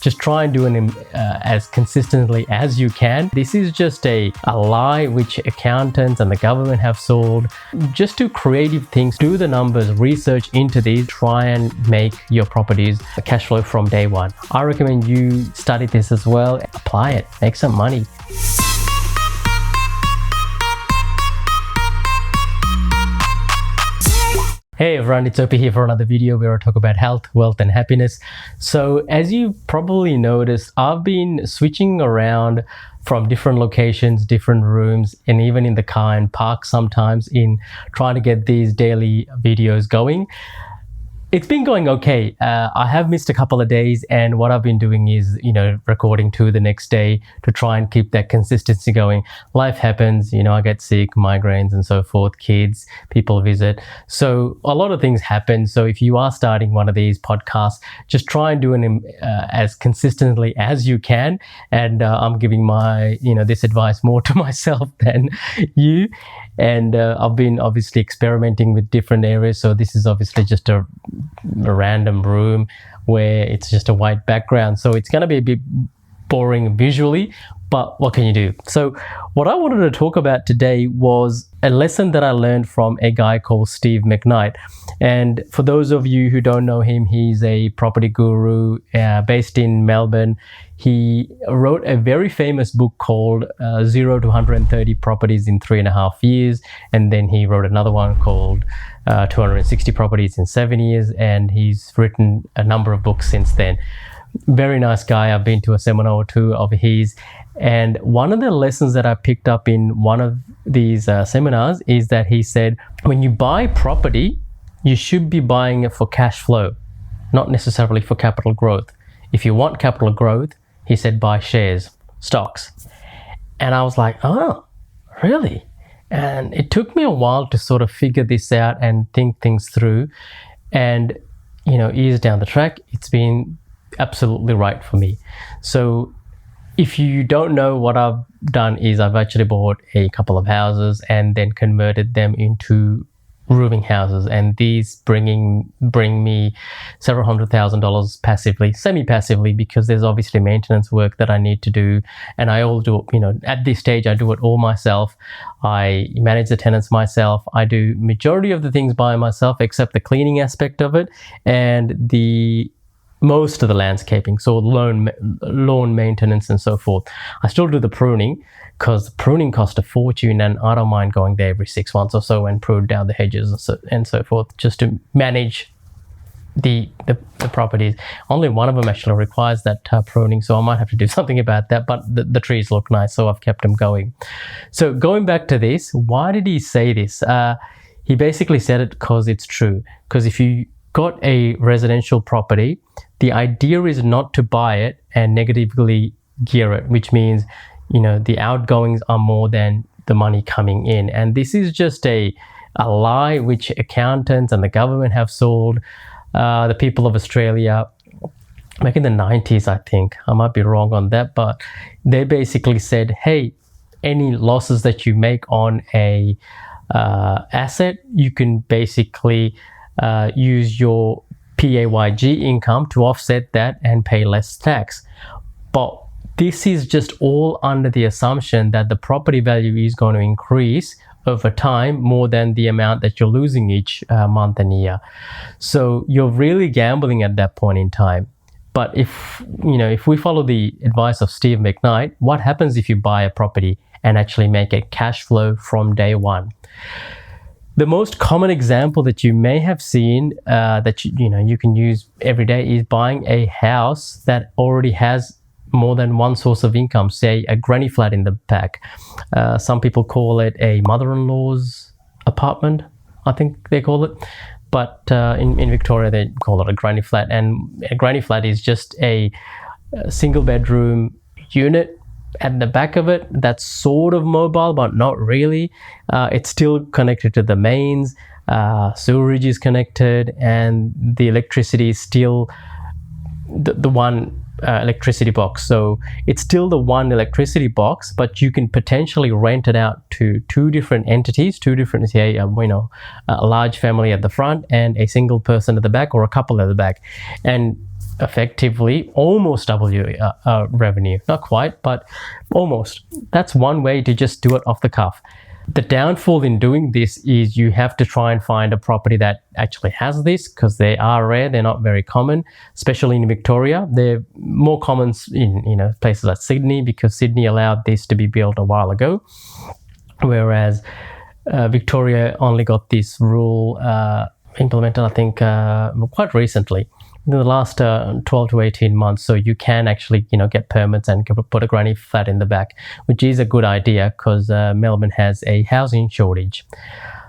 just try and do it as consistently as you can. This is just a lie which accountants and the government have sold. Just do creative things, do the numbers, research into these, try and make your properties cash flow from day one. I recommend you study this as well, apply it, make some money. Hey everyone, it's Opie here for another video where I talk about health, wealth and happiness. So as you probably noticed, I've been switching around from different locations, different rooms, and even in the car and park sometimes in trying to get these daily videos going. It's been going okay. I have missed a couple of days, and what I've been doing is, recording to the next day to try and keep that consistency going. Life happens, I get sick, migraines and so forth, kids, people visit. So a lot of things happen. So if you are starting one of these podcasts, just try and do it as consistently as you can. And I'm giving my, this advice more to myself than you. And I've been obviously experimenting with different areas. So this is obviously just a random room where it's just a white background. So it's going to be a bit boring visually, but what can you do? So what I wanted to talk about today was a lesson that I learned from a guy called Steve McKnight. And for those of you who don't know him, he's a property guru based in Melbourne. He wrote a very famous book called 0 to 130 Properties in 3.5 years. And then he wrote another one called 260 Properties in 7 years. And he's written a number of books since then. Very nice guy. I've been to a seminar or two of his. And one of the lessons that I picked up in one of these seminars is that he said, when you buy property, you should be buying it for cash flow, not necessarily for capital growth. If you want capital growth, he said, buy shares, stocks. And I was like, oh, really? And it took me a while to sort of figure this out and think things through. And, years down the track, it's been absolutely right for me. So if you don't know, what I've done is I've actually bought a couple of houses and then converted them into rooming houses, and these bring me several $100,000 passively, semi-passively, because there's obviously maintenance work that I need to do, and I all do, at this stage I do it all myself. I manage the tenants myself. I do majority of the things by myself except the cleaning aspect of it and most of the landscaping, so lawn maintenance and so forth. I still do the pruning because pruning costs a fortune, and I don't mind going there every 6 months or so and prune down the hedges and so forth, just to manage the properties. Only one of them actually requires that pruning, so I might have to do something about that, but the trees look nice, so I've kept them going. So going back to this, why did he say this? He basically said it because it's true. Because if you got a residential property, the idea is not to buy it and negatively gear it, which means, the outgoings are more than the money coming in. And this is just a lie which accountants and the government have sold the people of Australia back in the 90s, I think. I might be wrong on that, but they basically said, hey, any losses that you make on a asset, you can basically use your PAYG income to offset that and pay less tax. But this is just all under the assumption that the property value is going to increase over time more than the amount that you're losing each month and year. So you're really gambling at that point in time. But if we follow the advice of Steve McKnight, what happens if you buy a property and actually make it cash flow from day one? The most common example that you may have seen that you can use every day is buying a house that already has more than one source of income, say a granny flat in the back. Some people call it a mother-in-law's apartment, I think they call it. But in Victoria, they call it a granny flat. And a granny flat is just a single bedroom unit at the back of it that's sort of mobile, but not really. It's still connected to the mains, sewerage is connected, and the electricity is still the one electricity box. So it's still the one electricity box, but you can potentially rent it out to two different entities, two different, say, a large family at the front and a single person at the back, or a couple at the back. And effectively almost double your revenue. Not quite, but almost. That's one way to just do it off the cuff. The downfall in doing this is you have to try and find a property that actually has this, because they are rare. They're not very common, especially in Victoria. They're more common in places like Sydney, because Sydney allowed this to be built a while ago, whereas Victoria only got this rule implemented, I think, quite recently, in the last 12 to 18 months. So you can actually, get permits and put a granny flat in the back, which is a good idea, because Melbourne has a housing shortage.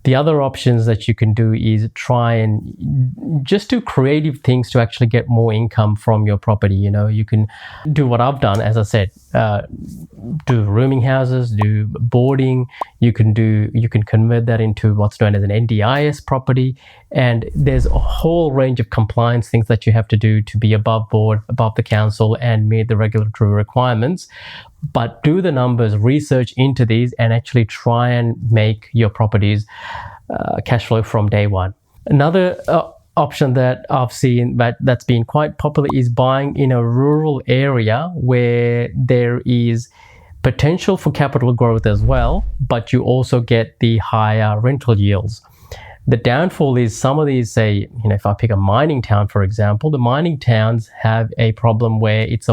The other options that you can do is try and just do creative things to actually get more income from your property. You can do what I've done, as I said, do rooming houses, do boarding. You can convert that into what's known as an NDIS property. And there's a whole range of compliance things that you have to do to be above board, above the council, and meet the regulatory requirements. But do the numbers, research into these, and actually try and make your properties cash flow from day one. Another option that I've seen that's been quite popular is buying in a rural area where there is potential for capital growth as well, but you also get the higher rental yields. The downfall is some of these, say, if I pick a mining town, for example, the mining towns have a problem where it's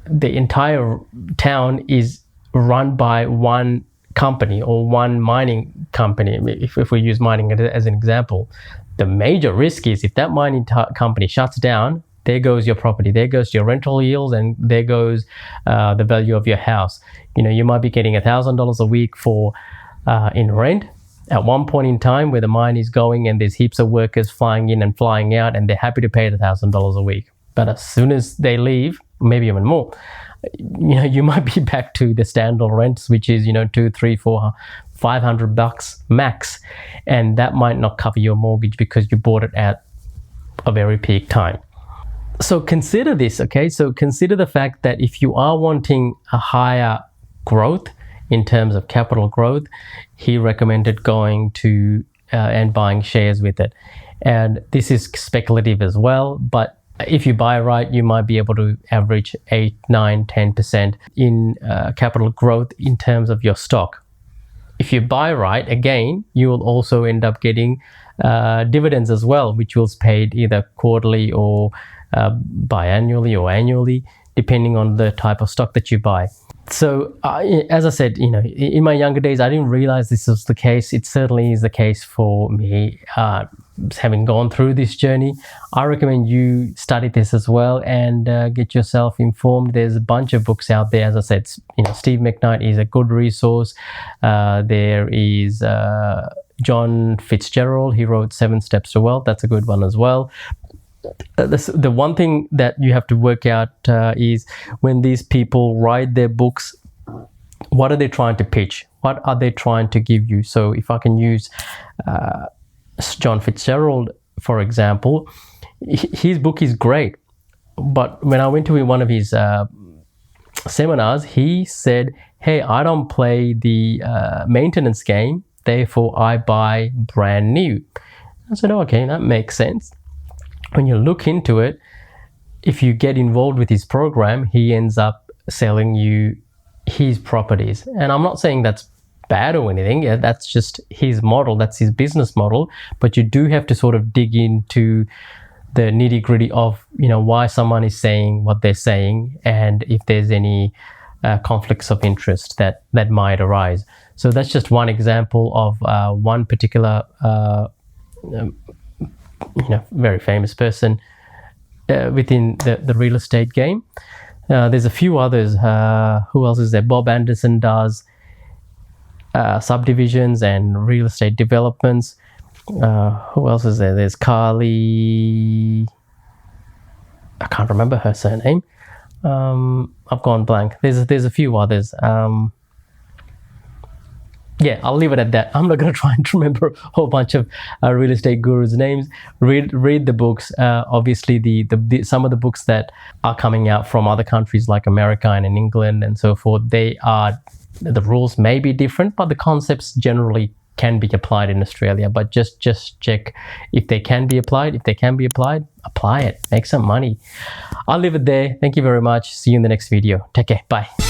the entire town is run by one company or one mining company. If we use mining as an example, the major risk is if that mining company shuts down, there goes your property, there goes your rental yields, and there goes the value of your house. You might be getting $1,000 a week for in rent at one point in time where the mine is going and there's heaps of workers flying in and flying out, and they're happy to pay the $1,000 a week. But as soon as they leave, maybe even more, you might be back to the standard rents, which is, $200, $300, $400, $500 max. And that might not cover your mortgage because you bought it at a very peak time. So consider this, okay? So consider the fact that if you are wanting a higher growth in terms of capital growth, he recommended going to and buying shares with it. And this is speculative as well, but if you buy right, you might be able to average 8, 9, 10% in capital growth in terms of your stock. If you buy right, again, you will also end up getting dividends as well, which was paid either quarterly or biannually or annually, depending on the type of stock that you buy. So as I said, in my younger days, I didn't realize this was the case. It certainly is the case for me, having gone through this journey. I recommend you study this as well and get yourself informed. There's a bunch of books out there. As I said, Steve McKnight is a good resource. There is John Fitzgerald. He wrote 7 Steps to Wealth. That's a good one as well. The one thing that you have to work out is when these people write their books, what are they trying to pitch? What are they trying to give you? So if I can use John Fitzgerald, for example, his book is great. But when I went to one of his seminars, he said, hey, I don't play the maintenance game, therefore I buy brand new. I said, okay, that makes sense. When you look into it, if you get involved with his program, he ends up selling you his properties. And I'm not saying that's bad or anything. Yeah, that's just his model. That's his business model. But you do have to sort of dig into the nitty gritty of, why someone is saying what they're saying, and if there's any conflicts of interest that might arise. So that's just one example of one particular very famous person within the real estate game. There's a few others. Who else is there? Bob Anderson does subdivisions and real estate developments. Who else is there? There's Carly. I can't remember her surname. I've gone blank. There's a few others. Yeah, I'll leave it at that. I'm not going to try and remember a whole bunch of real estate gurus' names. Read the books. Obviously, the some of the books that are coming out from other countries like America and in England and so forth, the rules may be different, but the concepts generally can be applied in Australia, but just check if they can be applied. If they can be applied, apply it, make some money. I'll leave it there. Thank you very much. See you in the next video. Take care. Bye.